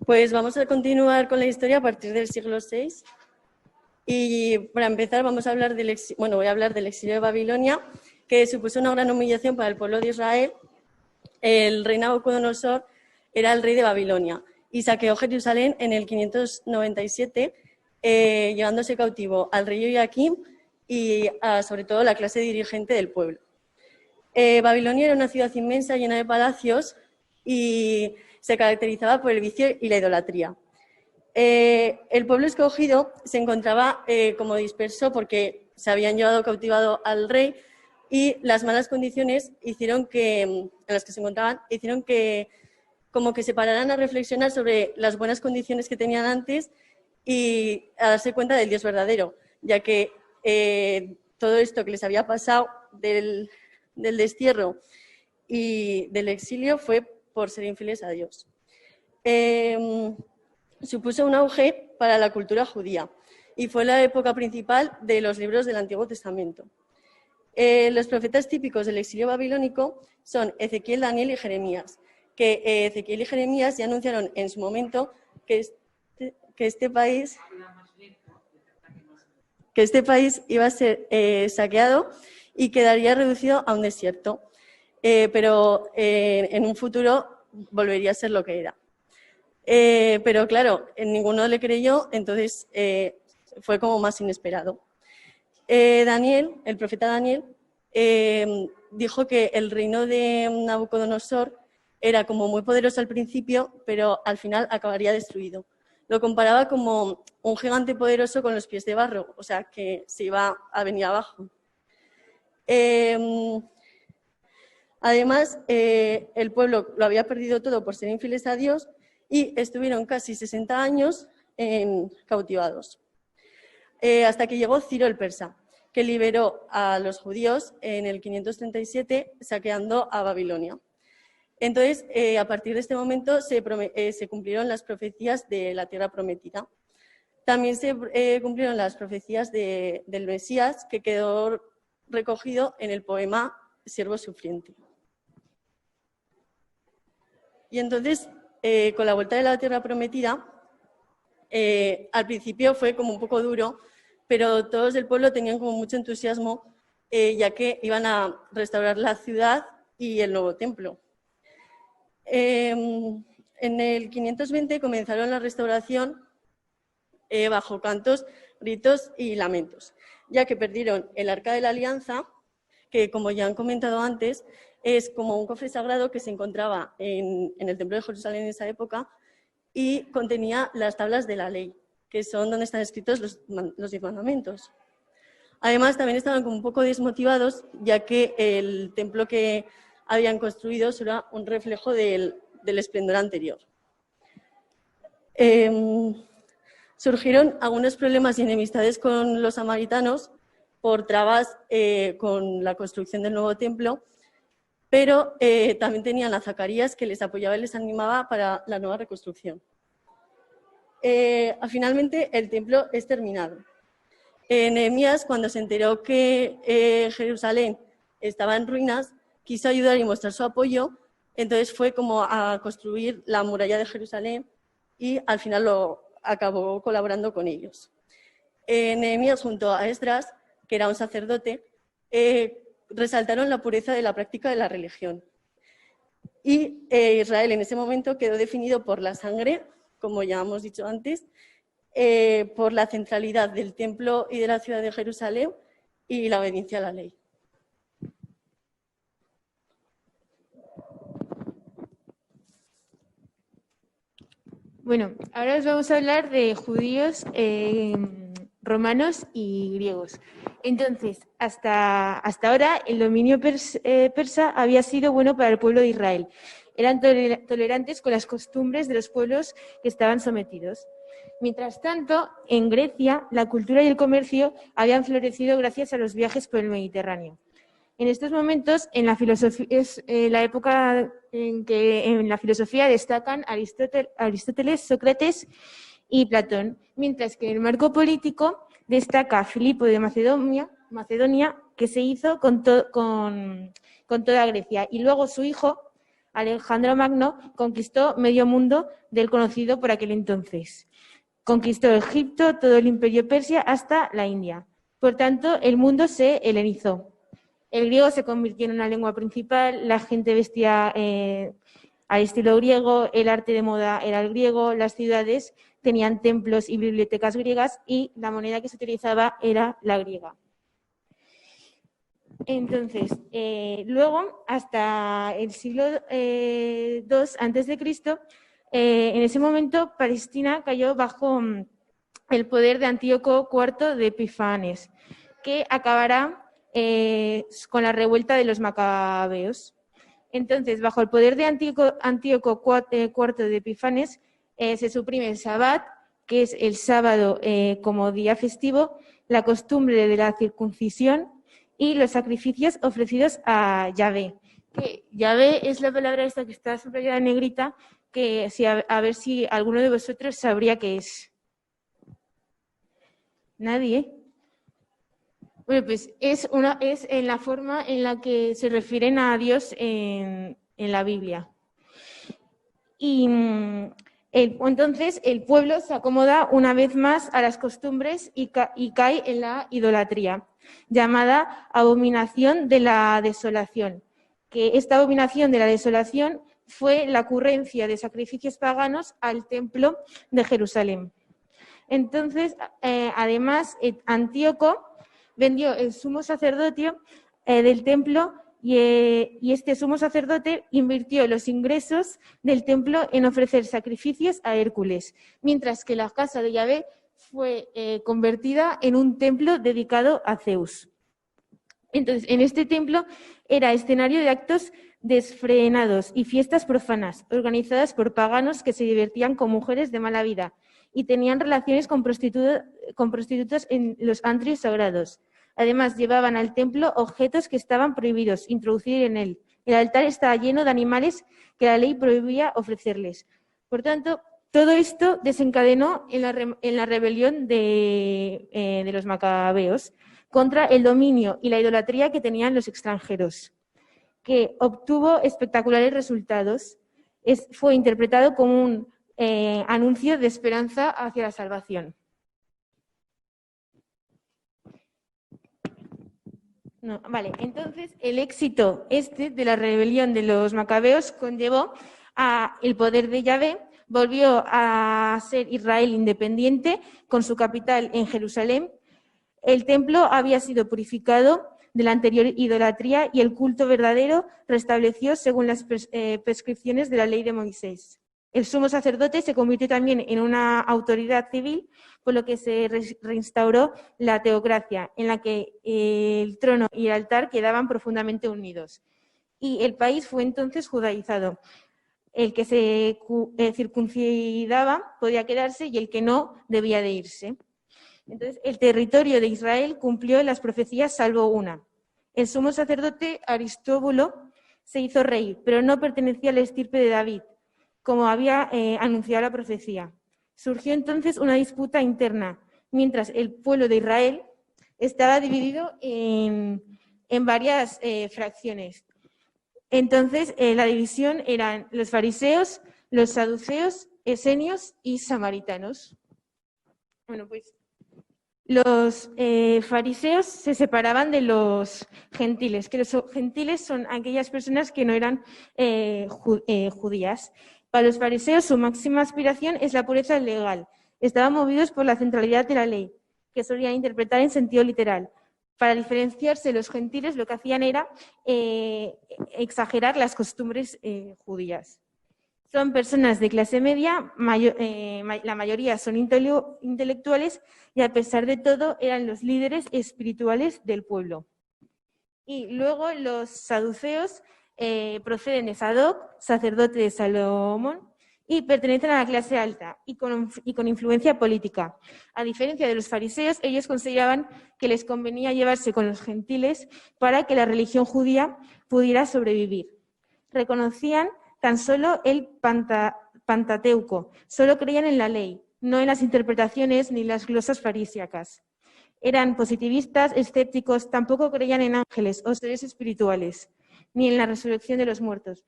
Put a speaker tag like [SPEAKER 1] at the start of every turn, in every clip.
[SPEAKER 1] Pues vamos a continuar con la historia a partir del siglo VI. Y para empezar vamos a hablar voy a hablar del exilio de Babilonia, que supuso una gran humillación para el pueblo de Israel. El rey Nabucodonosor era el rey de Babilonia y saqueó Jerusalén en el 597, llevándose cautivo al rey Joaquín y sobre todo la clase dirigente del pueblo. Babilonia era una ciudad inmensa, llena de palacios, y se caracterizaba por el vicio y la idolatría. El pueblo escogido se encontraba como disperso porque se habían llevado cautivado al rey, y las malas condiciones en las que se encontraban hicieron que como que se pararan a reflexionar sobre las buenas condiciones que tenían antes y a darse cuenta del Dios verdadero, ya que todo esto que les había pasado del destierro y del exilio fue por ser infieles a Dios. Supuso un auge para la cultura judía y fue la época principal de los libros del Antiguo Testamento. Los profetas típicos del exilio babilónico son Ezequiel, Daniel y Jeremías, que Ezequiel y Jeremías ya anunciaron en su momento que este país iba a ser saqueado y quedaría reducido a un desierto, pero en un futuro volvería a ser lo que era. Pero claro, ninguno le creyó, entonces fue como más inesperado. Daniel, el profeta Daniel, dijo que el reino de Nabucodonosor era como muy poderoso al principio, pero al final acabaría destruido. Lo comparaba como un gigante poderoso con los pies de barro, o sea, que se iba a venir abajo. Además, el pueblo lo había perdido todo por ser infieles a Dios y estuvieron casi 60 años cautivados. Hasta que llegó Ciro el Persa, que liberó a los judíos en el 537, saqueando a Babilonia. Entonces, a partir de este momento se cumplieron las profecías de la tierra prometida. También se cumplieron las profecías del Mesías, que quedó recogido en el poema Siervo sufriente. Y entonces, con la vuelta de la tierra prometida, al principio fue como un poco duro, pero todos del pueblo tenían como mucho entusiasmo, ya que iban a restaurar la ciudad y el nuevo templo. En el 520 comenzaron la restauración bajo cantos, gritos y lamentos, ya que perdieron el Arca de la Alianza, que como ya han comentado antes, es como un cofre sagrado que se encontraba en el templo de Jerusalén en esa época y contenía las tablas de la ley, que son donde están escritos los 10 mandamientos. Además, también estaban como un poco desmotivados, ya que el templo que habían construido era un reflejo del esplendor anterior. Surgieron algunos problemas y enemistades con los samaritanos por trabas con la construcción del nuevo templo, pero también tenían a Zacarías, que les apoyaba y les animaba para la nueva reconstrucción. Finalmente, el templo es terminado. Nehemías, cuando se enteró que Jerusalén estaba en ruinas, quiso ayudar y mostrar su apoyo, entonces fue como a construir la muralla de Jerusalén y al final lo acabó colaborando con ellos. Nehemías, junto a Esdras, que era un sacerdote, resaltaron la pureza de la práctica de la religión. Y Israel en ese momento quedó definido por la sangre, como ya hemos dicho antes, por la centralidad del templo y de la ciudad de Jerusalén y la obediencia a la ley.
[SPEAKER 2] Bueno, ahora os vamos a hablar de judíos, romanos y griegos. Entonces, hasta ahora el dominio persa había sido bueno para el pueblo de Israel. Eran tolerantes con las costumbres de los pueblos que estaban sometidos. Mientras tanto, en Grecia, la cultura y el comercio habían florecido gracias a los viajes por el Mediterráneo. En estos momentos, en la filosofía, es la época en que en la filosofía destacan Aristóteles, Sócrates y Platón, mientras que en el marco político destaca Filipo de Macedonia, que se hizo con toda Grecia, y luego su hijo, Alejandro Magno conquistó medio mundo del conocido por aquel entonces. Conquistó Egipto, todo el imperio persia hasta la India. Por tanto, el mundo se helenizó. El griego se convirtió en una lengua principal, la gente vestía al estilo griego, el arte de moda era el griego, las ciudades tenían templos y bibliotecas griegas y la moneda que se utilizaba era la griega. Entonces, luego, hasta el siglo II a.C., en ese momento Palestina cayó bajo el poder de Antíoco IV de Epifanes, que acabará con la revuelta de los macabeos. Entonces, bajo el poder de Antíoco IV de Epifanes, se suprime el Sabbat, que es el sábado como día festivo, la costumbre de la circuncisión y los sacrificios ofrecidos a Yahvé. Que Yahvé es la palabra esta que está subrayada en negrita, que a ver si alguno de vosotros sabría qué es. ¿Nadie? Bueno, pues es en la forma en la que se refieren a Dios en la Biblia. Y entonces el pueblo se acomoda una vez más a las costumbres y cae en la idolatría, llamada abominación de la desolación. Que esta abominación de la desolación fue la ocurrencia de sacrificios paganos al templo de Jerusalén. Entonces, además, Antíoco vendió el sumo sacerdocio del templo y este sumo sacerdote invirtió los ingresos del templo en ofrecer sacrificios a Hércules, mientras que la casa de Yahvé fue convertida en un templo dedicado a Zeus. Entonces, en este templo era escenario de actos desfrenados y fiestas profanas, organizadas por paganos que se divertían con mujeres de mala vida y tenían relaciones con prostitutas en los atrios sagrados. Además, llevaban al templo objetos que estaban prohibidos introducir en él. El altar estaba lleno de animales que la ley prohibía ofrecerles. Por tanto, todo esto desencadenó en la rebelión de los macabeos contra el dominio y la idolatría que tenían los extranjeros, que obtuvo espectaculares resultados. Fue interpretado como un anuncio de esperanza hacia la salvación. No, vale, entonces el éxito de la rebelión de los macabeos conllevó a el poder de Yahvé, volvió a ser Israel independiente con su capital en Jerusalén. El templo había sido purificado de la anterior idolatría y el culto verdadero restableció según las prescripciones de la ley de Moisés. El sumo sacerdote se convirtió también en una autoridad civil, por lo que se reinstauró la teocracia, en la que el trono y el altar quedaban profundamente unidos. Y el país fue entonces judaizado. El que se circuncidaba podía quedarse y el que no debía de irse. Entonces, el territorio de Israel cumplió las profecías salvo una. El sumo sacerdote Aristóbulo se hizo rey, pero no pertenecía a la estirpe de David, como había anunciado la profecía. Surgió entonces una disputa interna, mientras el pueblo de Israel estaba dividido en varias fracciones. Entonces, la división eran los fariseos, los saduceos, esenios y samaritanos. Bueno, pues los fariseos se separaban de los gentiles, que los gentiles son aquellas personas que no eran judías. Para los fariseos su máxima aspiración es la pureza legal. Estaban movidos por la centralidad de la ley, que solían interpretar en sentido literal. Para diferenciarse, los gentiles lo que hacían era exagerar las costumbres judías. Son personas de clase media, la mayoría son intelectuales y a pesar de todo eran los líderes espirituales del pueblo. Y luego los saduceos proceden de Sadoc, sacerdote de Salomón, y pertenecen a la clase alta y con influencia política. A diferencia de los fariseos, ellos consideraban que les convenía llevarse con los gentiles para que la religión judía pudiera sobrevivir. Reconocían tan solo el Pentateuco, solo creían en la ley, no en las interpretaciones ni las glosas farisíacas. Eran positivistas, escépticos, tampoco creían en ángeles o seres espirituales, ni en la resurrección de los muertos.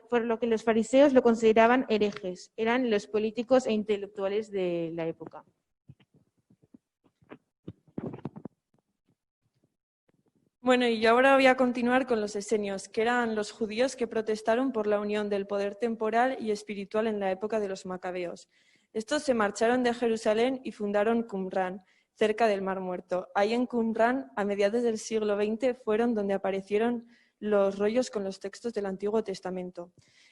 [SPEAKER 2] por lo que los fariseos lo consideraban herejes. Eran los políticos e intelectuales de la época.
[SPEAKER 3] Bueno, y yo ahora voy a continuar con los esenios, que eran los judíos que protestaron por la unión del poder temporal y espiritual en la época de los macabeos. Estos se marcharon de Jerusalén y fundaron Qumran, cerca del Mar Muerto. Ahí en Qumran, a mediados del siglo XX, fueron donde aparecieron los rollos con los textos del Antiguo Testamento.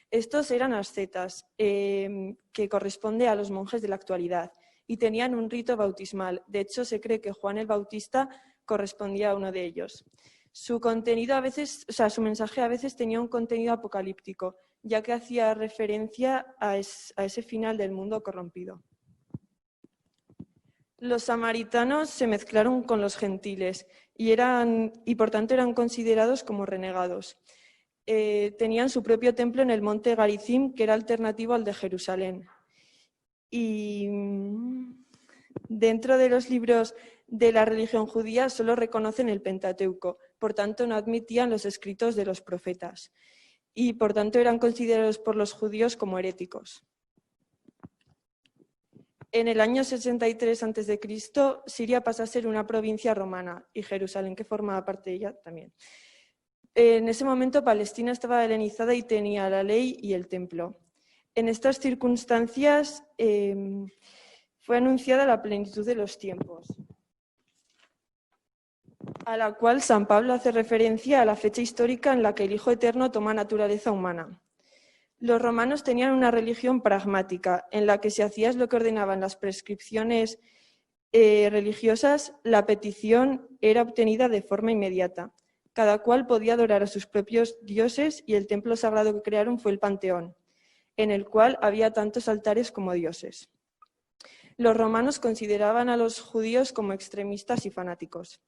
[SPEAKER 3] Estos eran ascetas, que corresponde a los monjes de la actualidad, y tenían un rito bautismal. De hecho, se cree que Juan el Bautista correspondía a uno de ellos. Su contenido su mensaje a veces tenía un contenido apocalíptico, ya que hacía referencia a ese final del mundo corrompido. Los samaritanos se mezclaron con los gentiles y por tanto eran considerados como renegados. Tenían su propio templo en el monte Garizim, que era alternativo al de Jerusalén. Y dentro de los libros de la religión judía solo reconocen el Pentateuco, por tanto no admitían los escritos de los profetas y por tanto eran considerados por los judíos como heréticos. En el año 63 a.C., Siria pasa a ser una provincia romana y Jerusalén, que formaba parte de ella, también. En ese momento Palestina estaba helenizada y tenía la ley y el templo. En estas circunstancias fue anunciada la plenitud de los tiempos, a la cual San Pablo hace referencia a la fecha histórica en la que el Hijo Eterno toma naturaleza humana. Los romanos tenían una religión pragmática, en la que si hacías lo que ordenaban las prescripciones religiosas, la petición era obtenida de forma inmediata. Cada cual podía adorar a sus propios dioses y el templo sagrado que crearon fue el Panteón, en el cual había tantos altares como dioses. Los romanos consideraban a los judíos como extremistas y fanáticos.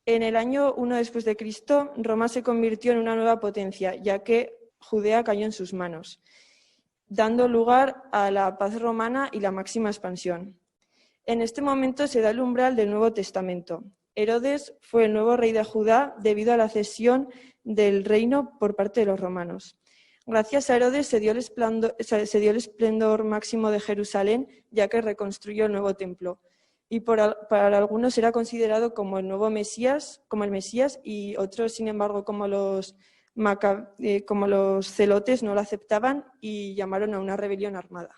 [SPEAKER 3] En el año 1 después de Cristo, Roma se convirtió en una nueva potencia, ya que Judea cayó en sus manos, dando lugar a la paz romana y la máxima expansión. En este momento se da el umbral del Nuevo Testamento. Herodes fue el nuevo rey de Judá debido a la cesión del reino por parte de los romanos. Gracias a Herodes se dio el esplendor máximo de Jerusalén, ya que reconstruyó el nuevo templo. Y para algunos era considerado como el nuevo Mesías, y otros, sin embargo, como los celotes no lo aceptaban y llamaron a una rebelión armada.